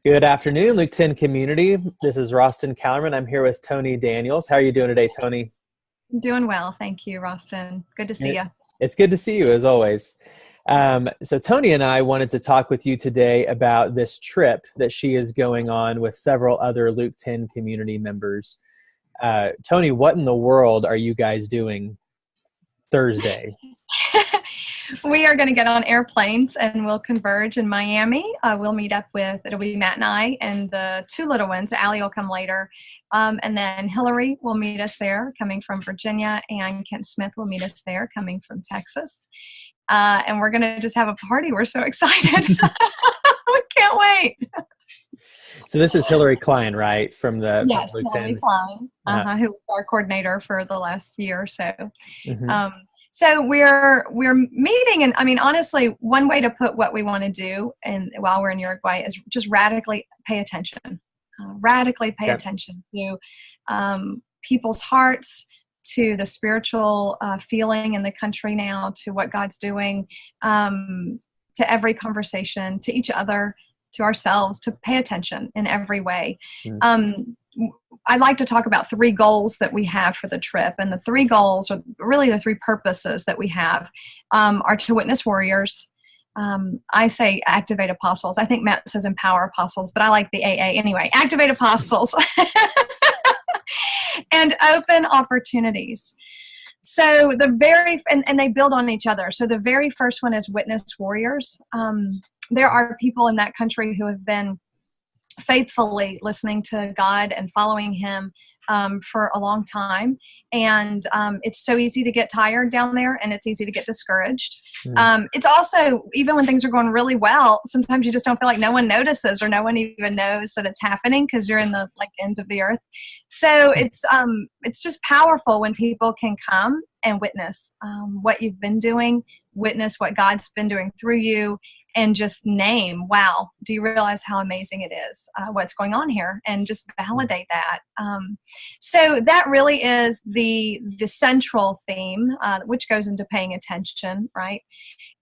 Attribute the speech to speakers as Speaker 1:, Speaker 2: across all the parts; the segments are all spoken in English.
Speaker 1: Good afternoon, Luke 10 community. This is Rosten Callerman. I'm here with Toni Daniels. How are you doing today, Toni?
Speaker 2: Doing well. Thank you, Rosten. Good to see you.
Speaker 1: It's good to see you, as always. So Toni and I wanted to talk with you today about this trip that she is going on with several other Luke 10 community members. Toni, what in the world are you guys doing Thursday?
Speaker 2: We are going to get on airplanes and we'll converge in Miami. We'll meet up it'll be Matt and I and the two little ones. Allie will come later. And then Hillary will meet us there coming from Virginia, and Kent Smith will meet us there coming from Texas. And we're going to just have a party. We're so excited. We can't wait.
Speaker 1: So this is Hillary Klein, right? From
Speaker 2: Yes,
Speaker 1: Luke
Speaker 2: Hillary
Speaker 1: 10.
Speaker 2: Klein, who was our coordinator for the last year or so.
Speaker 1: Mm-hmm.
Speaker 2: So we're meeting, and I mean, honestly, one way to put what we want to do and while we're in Uruguay is just radically pay attention. Radically pay attention to people's hearts, to the spiritual feeling in the country now, to what God's doing, to every conversation, to each other, to ourselves, to pay attention in every way. Mm-hmm. I'd like to talk about three goals that we have for the trip. And the three goals, or really the three purposes that we have, are to witness warriors. I say activate apostles. I think Matt says empower apostles, but I like the AA anyway. Activate apostles. And open opportunities. So and they build on each other. So the very first one is witness warriors. There are people in that country who have been faithfully listening to God and following Him for a long time. And it's so easy to get tired down there, and it's easy to get discouraged. It's also, even when things are going really well, sometimes you just don't feel like no one notices or no one even knows that it's happening because you're in the ends of the earth. So it's just powerful when people can come and witness what you've been doing, witness what God's been doing through you, and just name, wow, do you realize how amazing it is, what's going on here, and just validate that. So that really is the central theme, which goes into paying attention, right?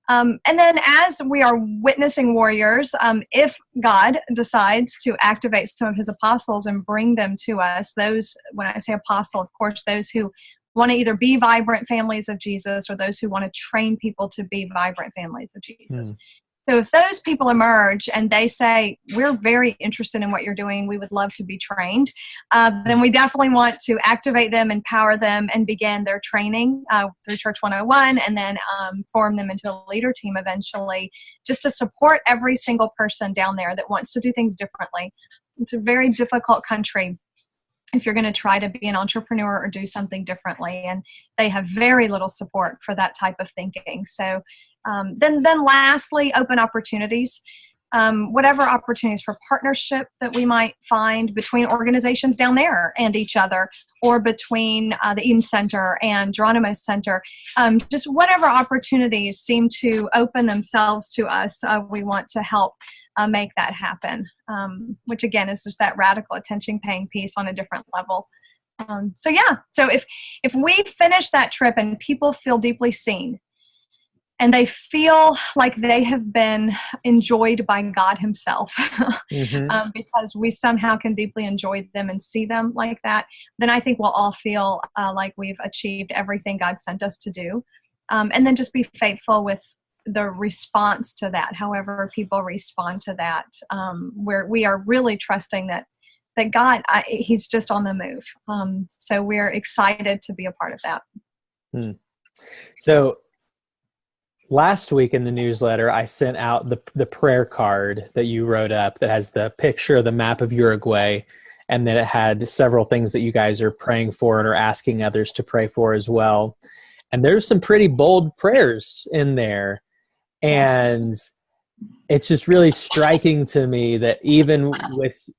Speaker 2: And then as we are witnessing warriors, if God decides to activate some of His apostles and bring them to us, those, when I say apostle, of course, those who want to either be vibrant families of Jesus or those who want to train people to be vibrant families of Jesus. So if those people emerge and they say, we're very interested in what you're doing, we would love to be trained, then we definitely want to activate them, empower them, and begin their training through Church 101, and then form them into a leader team eventually, just to support every single person down there that wants to do things differently. It's a very difficult country if you're going to try to be an entrepreneur or do something differently, and they have very little support for that type of thinking. So then lastly, open opportunities. Whatever opportunities for partnership that we might find between organizations down there and each other, or between the Eden Center and Geronimo Center, just whatever opportunities seem to open themselves to us, we want to help make that happen, which again is just that radical attention-paying piece on a different level. So if we finish that trip and people feel deeply seen, and they feel like they have been enjoyed by God Himself, because we somehow can deeply enjoy them and see them like that, then I think we'll all feel like we've achieved everything God sent us to do. And then just be faithful with the response to that, however people respond to that, where we are really trusting that God, He's just on the move. So we're excited to be a part of that.
Speaker 1: So last week in the newsletter, I sent out the prayer card that you wrote up that has the picture of the map of Uruguay, and then it had several things that you guys are praying for and are asking others to pray for as well. And there's some pretty bold prayers in there. And it's just really striking to me that even with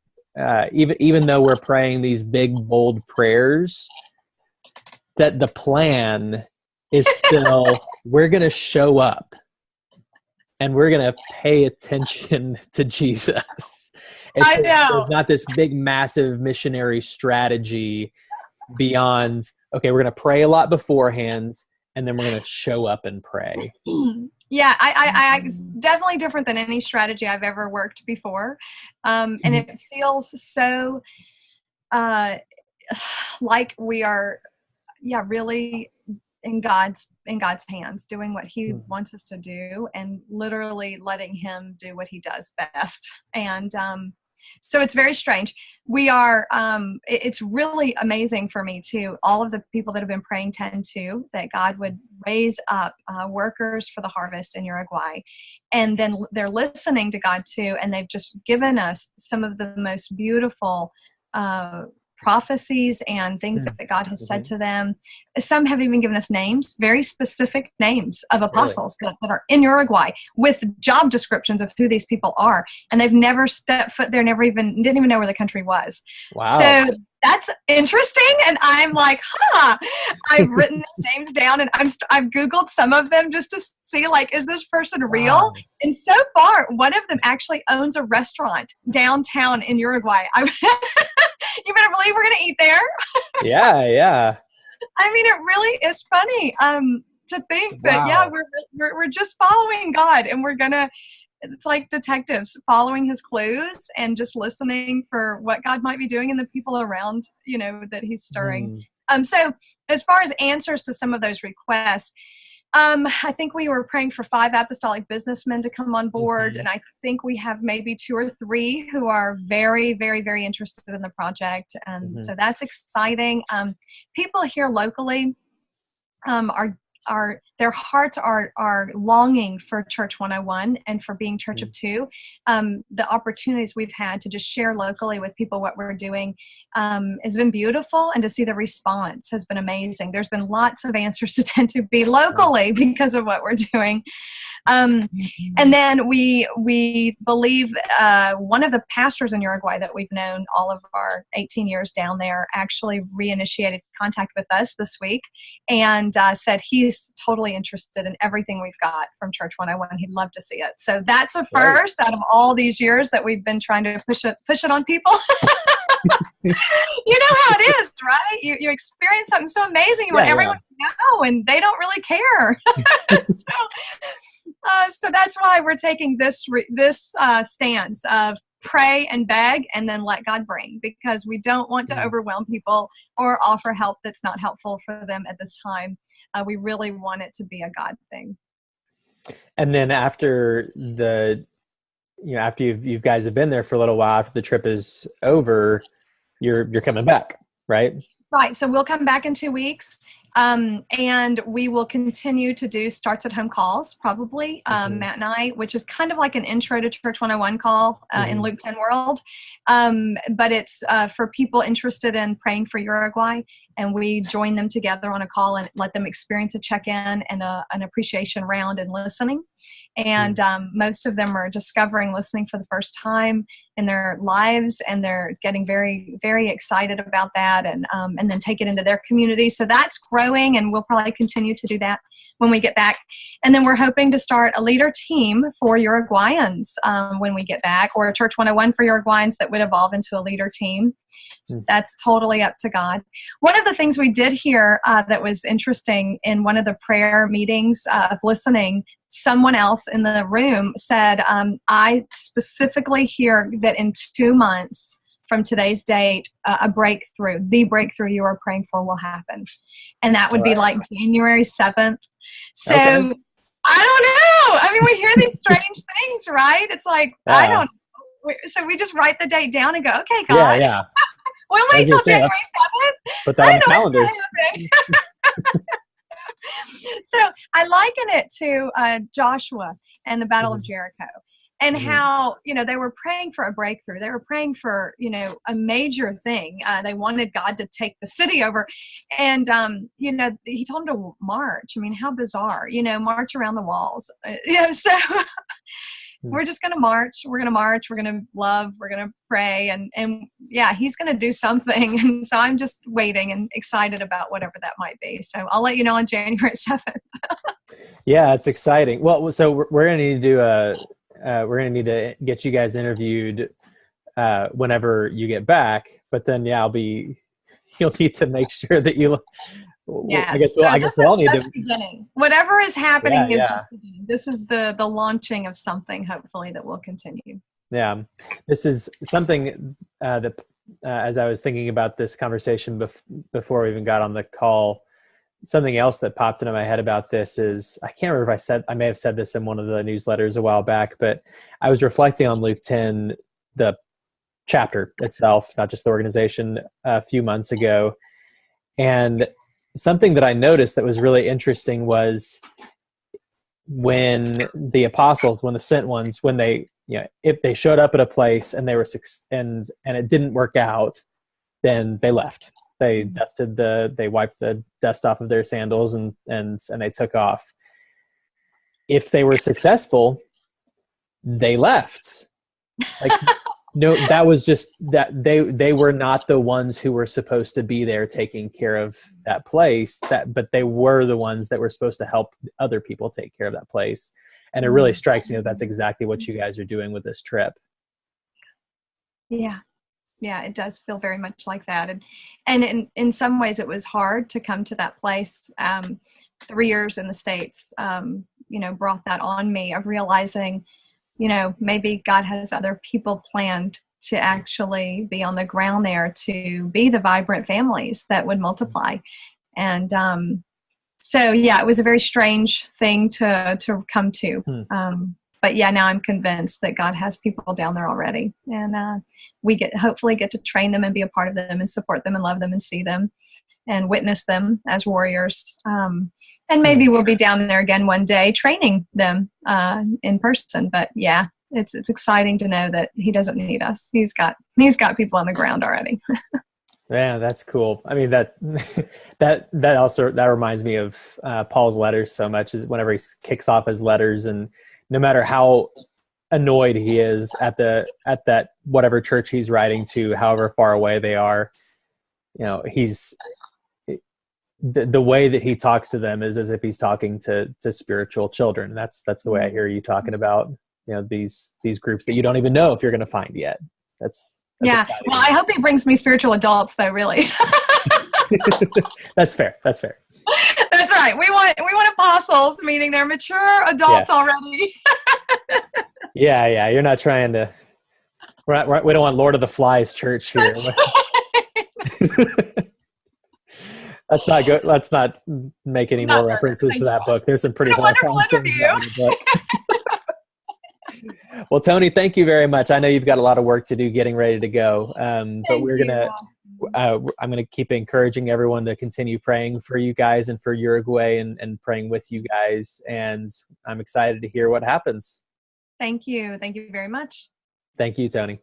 Speaker 1: even though we're praying these big, bold prayers, that the plan is still, we're going to show up and we're going to pay attention to Jesus.
Speaker 2: I know.
Speaker 1: There's not this big, massive missionary strategy beyond, okay, we're going to pray a lot beforehand, and then we're going to show up and pray.
Speaker 2: Yeah, it's definitely different than any strategy I've ever worked before. And it feels so like we are, really in God's hands, doing what He wants us to do, and literally letting Him do what He does best. And so it's very strange. We are. It's really amazing for me too. All of the people that have been praying tend to that God would raise up workers for the harvest in Uruguay, and then they're listening to God too, and they've just given us some of the most beautiful prophecies and things that God has said to them. Some have even given us names, very specific names of apostles that are in Uruguay with job descriptions of who these people are. And they've never stepped foot there, didn't even know where the country was.
Speaker 1: Wow.
Speaker 2: So that's interesting. And I'm like, I've written these names down, and I've Googled some of them just to see, like, is this person real?
Speaker 1: Wow.
Speaker 2: And so far, one of them actually owns a restaurant downtown in Uruguay. You better believe we're going to eat there.
Speaker 1: Yeah.
Speaker 2: I mean, it really is funny to think that, we're just following God, and it's like detectives following His clues and just listening for what God might be doing in the people around, that He's stirring. So as far as answers to some of those requests, I think we were praying for 5 apostolic businessmen to come on board, and I think we have maybe 2 or 3 who are very, very, very interested in the project, and so that's exciting. People here locally are their hearts are longing for Church 101 and for being Church of Two. The opportunities we've had to just share locally with people what we're doing has been beautiful, and to see the response has been amazing. There's been lots of answers to tend to be locally because of what we're doing. And then we believe one of the pastors in Uruguay that we've known all of our 18 years down there actually reinitiated contact with us this week, and said he's totally interested in everything we've got from Church 101. He'd love to see it. So that's a first out of all these years that we've been trying to push it on people. You know how it is, right? You experience something so amazing, you want everyone to know, and they don't really care. So that's why we're taking this stance of pray and beg, and then let God bring, because we don't want to overwhelm people or offer help that's not helpful for them at this time. We really want it to be a God thing.
Speaker 1: And then after after you guys have been there for a little while, after the trip is over, you're coming back, right?
Speaker 2: Right. So we'll come back in 2 weeks. And we will continue to do starts at home calls, probably, Matt and I, which is kind of like an intro to Church 101 call in Luke 10 world. But it's for people interested in praying for Uruguay. And we join them together on a call and let them experience a check-in and an appreciation round and listening. And most of them are discovering listening for the first time in their lives, and they're getting very, very excited about that, and then take it into their community. So that's growing, and we'll probably continue to do that when we get back. And then we're hoping to start a leader team for Uruguayans when we get back, or a Church 101 for Uruguayans that would evolve into a leader team. That's totally up to God. One of the things we did here that was interesting in one of the prayer meetings of listening, someone else in the room said, I specifically hear that in 2 months from today's date, the breakthrough you are praying for will happen. And that would be like January 7th. So I don't know. I mean, we hear these strange things, right? It's like, I don't know. So we just write the date down and go, okay, God.
Speaker 1: Yeah.
Speaker 2: We'll wait till January 7th.
Speaker 1: Put that on the calendar.
Speaker 2: So I liken it to Joshua and the Battle of Jericho, and how, they were praying for a breakthrough. They were praying for, a major thing. They wanted God to take the city over. And, he told them to march. I mean, how bizarre, march around the walls. So we're just going to march. We're going to march. We're going to love. We're going to pray. And he's going to do something. And so I'm just waiting and excited about whatever that might be. So I'll let you know on January 7th.
Speaker 1: Yeah, it's exciting. Well, so we're going to need to do we're going to need to get you guys interviewed whenever you get back. But then, you'll need to make sure that
Speaker 2: Yes.
Speaker 1: I
Speaker 2: So
Speaker 1: guess
Speaker 2: this
Speaker 1: we
Speaker 2: is
Speaker 1: all need
Speaker 2: just
Speaker 1: to.
Speaker 2: beginning. Whatever is happening is
Speaker 1: Yeah.
Speaker 2: just beginning. This is the launching of something, hopefully, that will continue.
Speaker 1: Yeah. This is something that, as I was thinking about this conversation before we even got on the call, something else that popped into my head about this is, I can't remember if I may have said this in one of the newsletters a while back, but I was reflecting on Luke 10, the chapter itself, not just the organization, a few months ago. And something that I noticed that was really interesting was when the apostles, when the sent ones, when they, if they showed up at a place and they were and it didn't work out, then they left. They wiped the dust off of their sandals and they took off. If they were successful, they left. Like, no, that was just that they were not the ones who were supposed to be there taking care of that place, but they were the ones that were supposed to help other people take care of that place. And it really strikes me that that's exactly what you guys are doing with this trip.
Speaker 2: Yeah. Yeah, it does feel very much like that. And in some ways it was hard to come to that place. 3 years in the States, brought that on me of realizing, maybe God has other people planned to actually be on the ground there to be the vibrant families that would multiply. And so, yeah, it was a very strange thing to come to. But yeah, now I'm convinced that God has people down there already. And we hopefully get to train them and be a part of them and support them and love them and see them and witness them as warriors. And maybe we'll be down there again one day training them in person. But yeah, it's exciting to know that he doesn't need us. He's got people on the ground already.
Speaker 1: Yeah, that's cool. I mean, that also reminds me of Paul's letters so much, is whenever he kicks off his letters, and no matter how annoyed he is at that whatever church he's writing to, however far away they are, he's the way that he talks to them is as if he's talking to spiritual children. That's the way I hear you talking about, these groups that you don't even know if you're going to find yet. That's
Speaker 2: yeah.
Speaker 1: exciting.
Speaker 2: Well, I hope he brings me spiritual adults though, really.
Speaker 1: That's fair. That's
Speaker 2: right. We want apostles, meaning they're mature adults already.
Speaker 1: Yeah. You're not trying to. We don't want Lord of the Flies church here. Let's not go. Let's not make any more references to that book. There's some pretty horrifying things in the book. Well, Toni, thank you very much. I know you've got a lot of work to do getting ready to go, but I'm gonna keep encouraging everyone to continue praying for you guys and for Uruguay and praying with you guys. And I'm excited to hear what happens.
Speaker 2: Thank you. Thank you very much.
Speaker 1: Thank you, Toni.